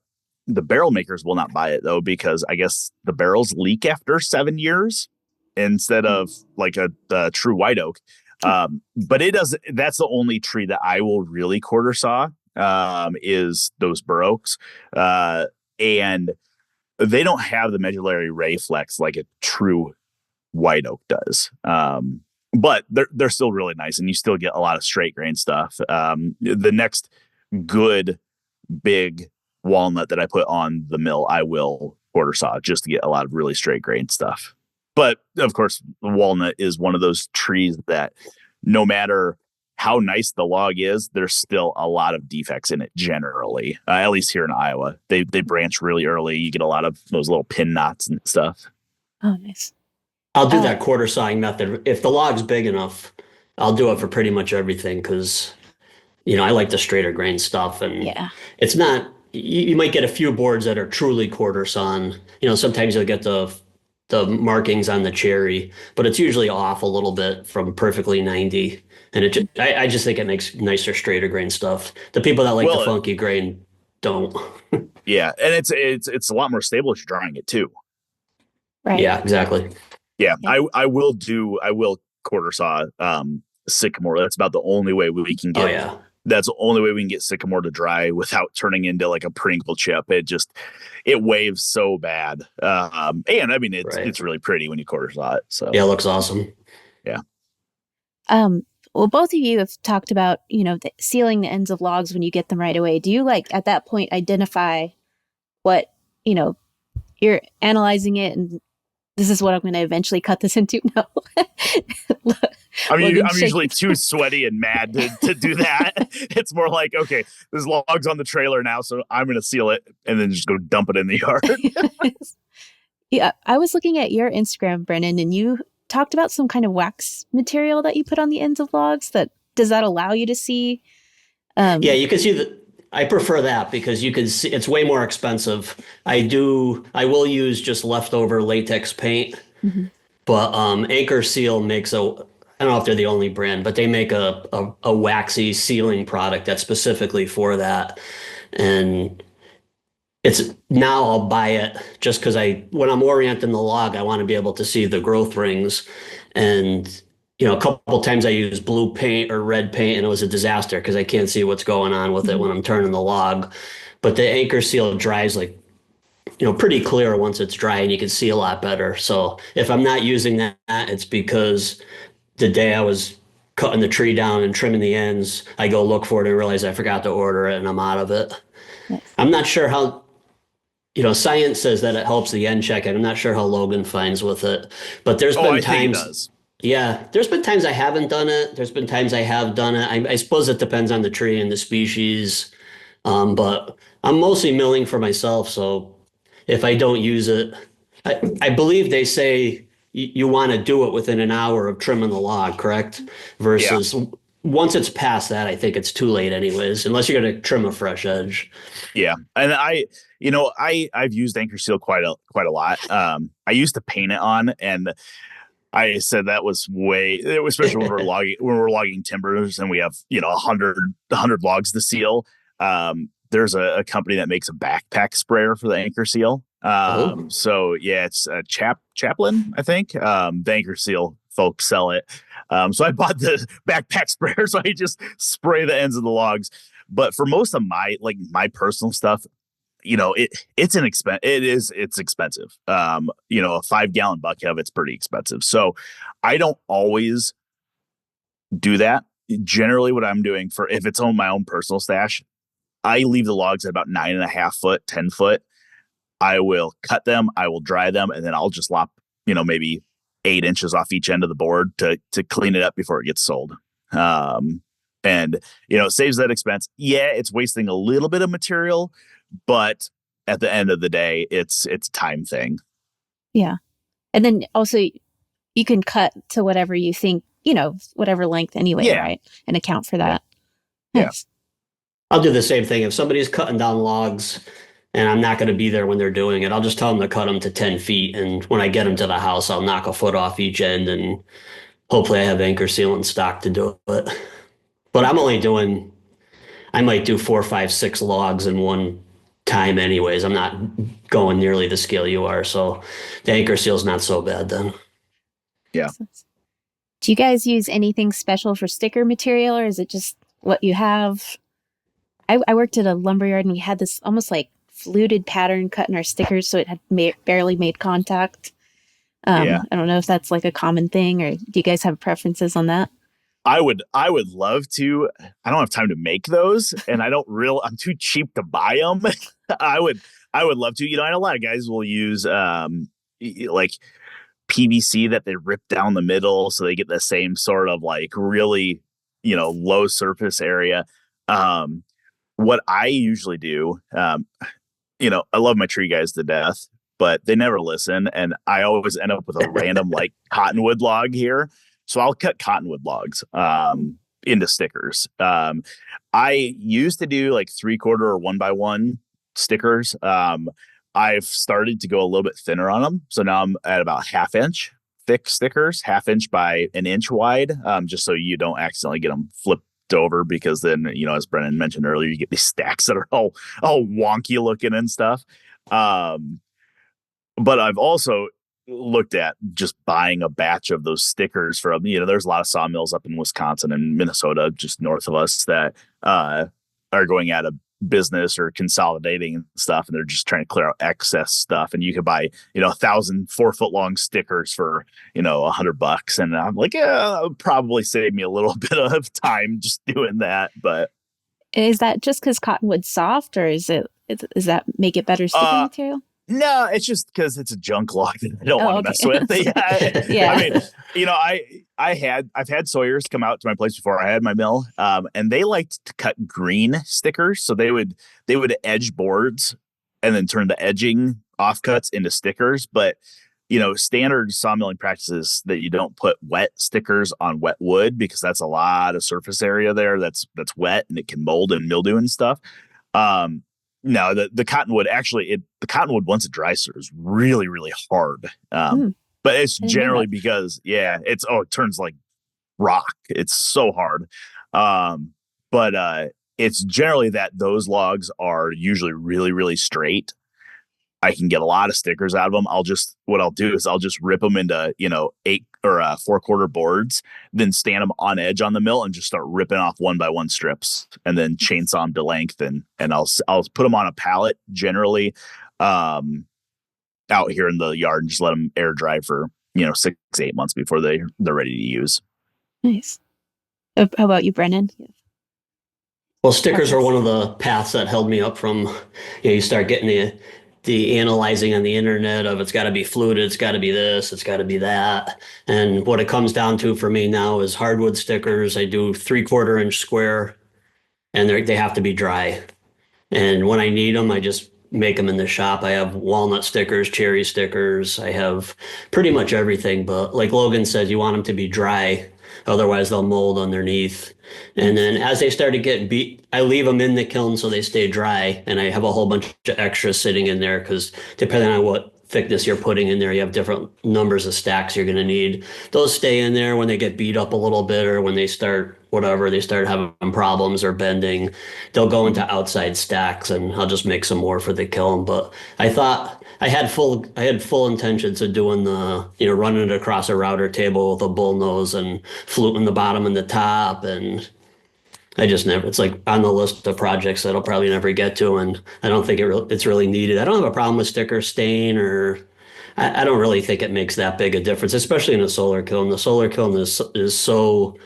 barrel makers will not buy it, though, because I guess the barrels leak after 7 years instead of like a true white oak. But that's the only tree that I will really quarter saw is those bur oaks. And they don't have the medullary ray flex like a true white oak does. But they're still really nice, and you still get a lot of straight grain stuff. The next good big walnut that I put on the mill, I will quarter saw just to get a lot of really straight grain stuff. But of course, walnut is one of those trees that no matter how nice the log is, there's still a lot of defects in it generally, at least here in Iowa. They branch really early. You get a lot of those little pin knots and stuff. Oh, nice. I'll do that quarter sawing method. If the log's big enough, I'll do it for pretty much everything, because, I like the straighter grain stuff. And it's not, you might get a few boards that are truly quarter sawn. Sometimes you'll get the markings on the cherry, but it's usually off a little bit from perfectly 90. And I just think it makes nicer, straighter grain stuff. The people that like the funky grain don't. Yeah, and it's a lot more stable if you're drying it too. Right. Yeah, exactly. Yeah, I will quarter saw sycamore. That's about the only way we can get. Oh, yeah. That's the only way we can get sycamore to dry without turning into like a Pringle chip. It waves so bad. And I mean, it's really pretty when you quarter saw it. So yeah, it looks awesome. Yeah. Well, both of you have talked about, sealing the ends of logs when you get them right away. Do you at that point identify what, you're analyzing it and this is what I'm going to eventually cut this into? No. I'm usually too sweaty and mad to do that. It's more like, okay, there's logs on the trailer now, so I'm going to seal it and then just go dump it in the yard. Yeah, I was looking at your Instagram, Brenon, and you talked about some kind of wax material that you put on the ends of logs. Does that allow you to see? Yeah, you can see I prefer that because you can see it's way more expensive. I will use just leftover latex paint, but Anchor Seal makes I don't know if they're the only brand, but they make a waxy sealing product that's specifically for that. And now I'll buy it just because when I'm orienting the log, I want to be able to see the growth rings. And, a couple times I used blue paint or red paint and it was a disaster because I can't see what's going on with it when I'm turning the log. But the Anchor Seal dries pretty clear once it's dry and you can see a lot better. So if I'm not using that, it's because the day I was cutting the tree down and trimming the ends, I go look for it and realize I forgot to order it and I'm out of it. Nice. I'm not sure how, science says that it helps the end check, and I'm not sure how Logan finds with it. But there's been I times. think it does. Yeah, there's been times I haven't done it. There's been times I have done it. I suppose it depends on the tree and the species. But I'm mostly milling for myself, so if I don't use it, I believe they say you want to do it within an hour of trimming the log, correct? Versus once it's past that, I think it's too late anyways, unless you're going to trim a fresh edge. Yeah. And I've used Anchor Seal quite a lot. I used to paint it on, and I said that was especially when we're logging timbers and we have, 100 logs to seal. There's a company that makes a backpack sprayer for the Anchor Seal. So yeah, it's Chaplin, I think. The Anchor Seal folks sell it. So I bought the backpack sprayer, so I just spray the ends of the logs. But for most of my personal stuff, it's expensive. A 5-gallon bucket of it's pretty expensive. So I don't always do that. Generally what I'm doing if it's on my own personal stash, I leave the logs at about 9.5 foot, 10 foot. I will cut them, I will dry them, and then I'll just lop, maybe 8 inches off each end of the board to clean it up before it gets sold. And it saves that expense. Yeah, it's wasting a little bit of material, but at the end of the day, it's a time thing. Yeah. And then also you can cut to whatever you think, whatever length anyway, right? And account for that. Yeah. Nice. I'll do the same thing. If somebody's cutting down logs and I'm not going to be there when they're doing it, I'll just tell them to cut them to 10 feet. And when I get them to the house, I'll knock a foot off each end and hopefully I have Anchor Seal in stock to do it. But I might do 4, 5, 6 logs in one time anyways. I'm not going nearly the scale you are. So the Anchor Seal's not so bad then. Yeah. Do you guys use anything special for sticker material, or is it just what you have? I worked at a lumberyard and we had this almost like fluted pattern cut in our stickers, so it had barely made contact. I don't know if that's like a common thing, or do you guys have preferences on that? I would love to. I don't have time to make those, and I'm too cheap to buy them. I would love to. I know a lot of guys will use like PVC that they rip down the middle so they get the same sort of like really, low surface area. What I usually do, I love my tree guys to death, but they never listen. And I always end up with a random like cottonwood log here. So I'll cut cottonwood logs into stickers. I used to do like 3/4 or 1x1 stickers. I've started to go a little bit thinner on them. So now I'm at about 1/2 inch thick stickers, 1/2 inch by 1 inch wide, just so you don't accidentally get them flipped over, because then, as Brenon mentioned earlier, you get these stacks that are all wonky looking and stuff. But I've also looked at just buying a batch of those stickers from, there's a lot of sawmills up in Wisconsin and Minnesota, just north of us, that are going at business or consolidating and stuff, and they're just trying to clear out excess stuff. And you could buy, 1,000 4-foot long stickers for, $100. And I'm like, yeah, that would probably save me a little bit of time just doing that. But Is that just because cottonwood's soft, or does that make it better sticking material? No, it's just because it's a junk log that I don't want to mess with. Yeah. I mean, I've had sawyers come out to my place before I had my mill, and they liked to cut green stickers. So they would edge boards and then turn the edging offcuts into stickers. But standard sawmilling practices that you don't put wet stickers on wet wood, because that's a lot of surface area there that's wet and it can mold and mildew and stuff. No, the cottonwood the cottonwood once it dries is really, really hard. But it's generally because it turns like rock. It's so hard. But it's generally that those logs are usually really, really straight. I can get a lot of stickers out of them. What I'll do is I'll just rip them into 8 or 4-quarter boards, then stand them on edge on the mill and just start ripping off 1x1 strips, and then chainsaw them to length, and I'll put them on a pallet generally out here in the yard and just let them air dry for 6-8 months before they're ready to use. Nice. How about you, Brenon? Well, stickers are one of the paths that held me up from, you start getting the analyzing on the internet of it's got to be fluted, it's got to be this, it's got to be that. And what it comes down to for me now is hardwood stickers. I do 3/4 inch square, and they have to be dry. And when I need them, I just make them in the shop. I have walnut stickers, cherry stickers. I have pretty much everything. But like Logan said, you want them to be dry. Otherwise, they'll mold underneath. And then as they start to get beat, I leave them in the kiln so they stay dry. And I have a whole bunch of extras sitting in there because depending on what thickness you're putting in there, you have different numbers of stacks you're going to need. Those stay in there when they get beat up a little bit, or when they start having problems or bending, they'll go into outside stacks, and I'll just make some more for the kiln. But I thought I had full intentions of doing running it across a router table with a bull nose and fluting the bottom and the top, and I just never. It's like on the list of projects that I'll probably never get to, and I don't think it's really needed. I don't have a problem with sticker stain, or I don't really think it makes that big a difference, especially in a solar kiln. The solar kiln is so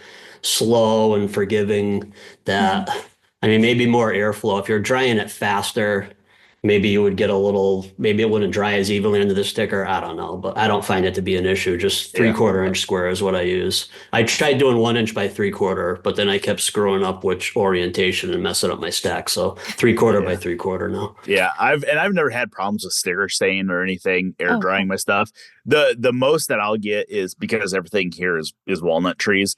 slow and forgiving that, I mean, maybe more airflow. If you're drying it faster, maybe you would get maybe it wouldn't dry as evenly under the sticker. I don't know, but I don't find it to be an issue. Just 3/4 inch square is what I use. I tried doing 1 inch by 3/4, but then I kept screwing up which orientation and messing up my stack. So 3/4 by 3/4 now. Yeah, I've never had problems with sticker stain or anything air drying my stuff. The most that I'll get is, because everything here is walnut trees.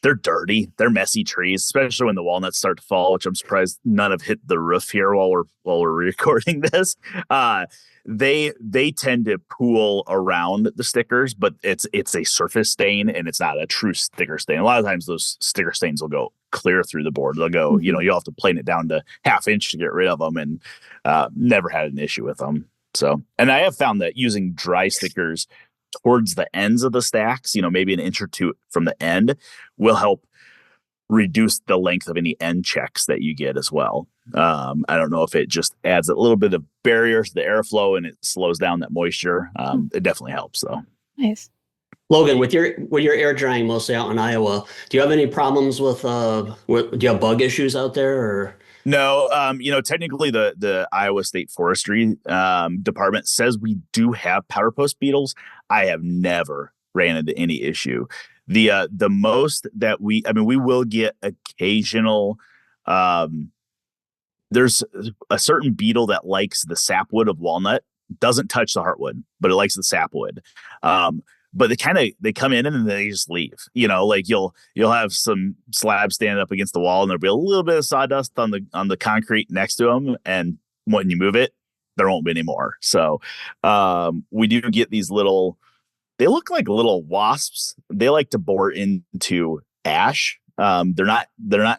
They're dirty. They're messy trees, especially when the walnuts start to fall, which I'm surprised none have hit the roof here while we're recording this. They tend to pool around the stickers, but it's a surface stain and it's not a true sticker stain. A lot of times those sticker stains will go clear through the board. They'll go, you'll have to plane it down to 1/2 inch to get rid of them, and never had an issue with them. So, and I have found that using dry stickers towards the ends of the stacks, maybe an inch or two from the end, will help reduce the length of any end checks that you get as well. I don't know if it just adds a little bit of barrier to the airflow and it slows down that moisture. It definitely helps though. Nice. Logan, with your air drying mostly out in Iowa, do you have any problems with do you have bug issues out there, or? No, technically the Iowa State Forestry Department says we do have powder post beetles. I have never ran into any issue. The most that we will get occasional. There's a certain beetle that likes the sapwood of walnut, doesn't touch the heartwood, but it likes the sapwood. But they come in and they just leave. Like you'll have some slabs standing up against the wall, and there'll be a little bit of sawdust on the concrete next to them. And when you move it, there won't be any more. So we do get these little. They look like little wasps. They like to bore into ash. They're not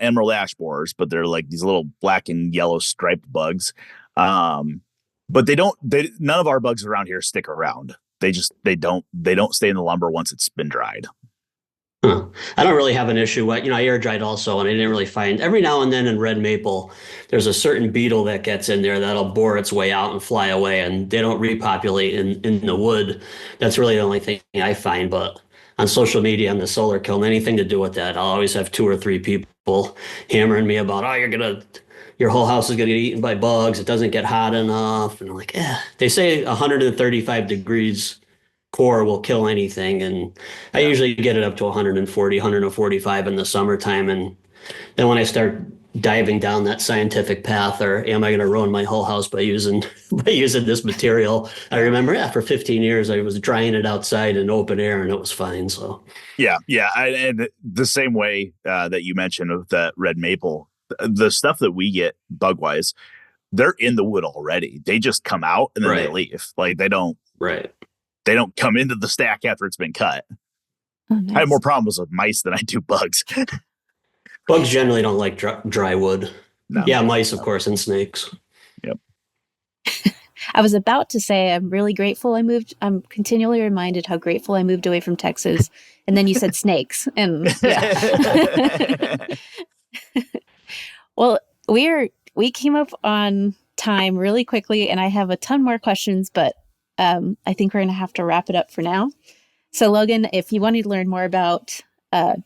emerald ash borers, but they're like these little black and yellow striped bugs. But none of our bugs around here stick around. They don't stay in the lumber once it's been dried. Huh. I don't really have an issue with, I air dried also, and I didn't really find every now and then in red maple, there's a certain beetle that gets in there that'll bore its way out and fly away, and they don't repopulate in the wood. That's really the only thing I find. But on social media, on the solar kiln, anything to do with that, I'll always have two or three people hammering me about, oh, your whole house is gonna get eaten by bugs. It doesn't get hot enough. And I'm like, they say 135 degrees core will kill anything. And I usually get it up to 140, 145 in the summertime. And then when I start diving down that scientific path, or am I going to ruin my whole house by using this material? I remember, for 15 years, I was drying it outside in open air and it was fine. So yeah. And the same way that you mentioned with that red maple, the stuff that we get bug wise, they're in the wood already. They just come out and then they leave. Like they don't come into the stack after it's been cut. Oh, nice. I have more problems with mice than I do bugs. Bugs generally don't like dry wood. No. Yeah, mice, of course, and snakes. Yep. I was about to say I'm really grateful I moved. I'm continually reminded how grateful I moved away from Texas. And then you said snakes. And yeah. Well, we came up on time really quickly, and I have a ton more questions, but I think we're going to have to wrap it up for now. So Logan, if you wanted to learn more about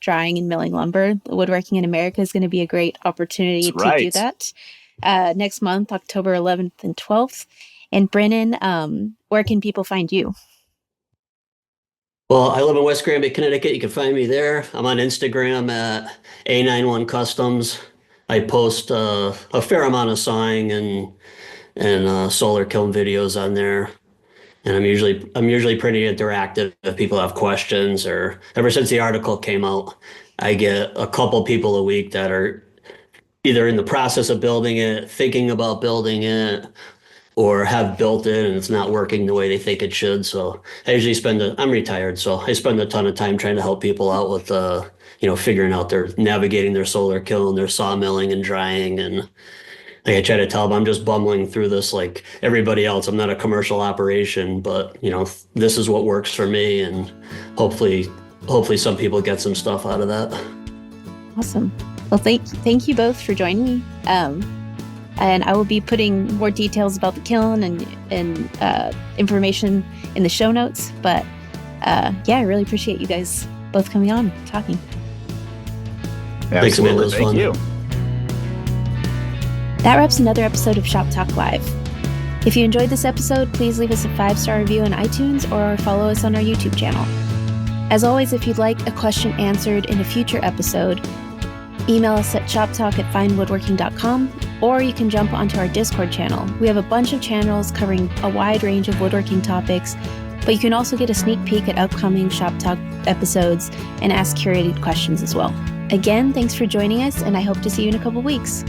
drying and milling lumber, Woodworking in America is going to be a great opportunity to do that next month, October 11th and 12th. And Brenon, where can people find you? Well, I live in West Granby, Connecticut. You can find me there. I'm on Instagram at A91 Customs. I post a fair amount of sawing and solar kiln videos on there. And I'm usually pretty interactive if people have questions, or ever since the article came out, I get a couple people a week that are either in the process of building it, thinking about building it, or have built it and it's not working the way they think it should. So I usually I'm retired, so I spend a ton of time trying to help people out with, figuring out navigating their solar kiln, their sawmilling and drying. And like I try to tell them, I'm just bumbling through this like everybody else. I'm not a commercial operation, but this is what works for me, and hopefully some people get some stuff out of that. Awesome. Well, thank you both for joining me. And I will be putting more details about the kiln and information in the show notes. But I really appreciate you guys both coming on and talking. Thanks, Amanda. It was fun. Thank you. That wraps another episode of Shop Talk Live. If you enjoyed this episode, please leave us a 5-star review on iTunes or follow us on our YouTube channel. As always, if you'd like a question answered in a future episode, email us at shoptalk@finewoodworking.com, or you can jump onto our Discord channel. We have a bunch of channels covering a wide range of woodworking topics, but you can also get a sneak peek at upcoming Shop Talk episodes and ask curated questions as well. Again, thanks for joining us, and I hope to see you in a couple weeks.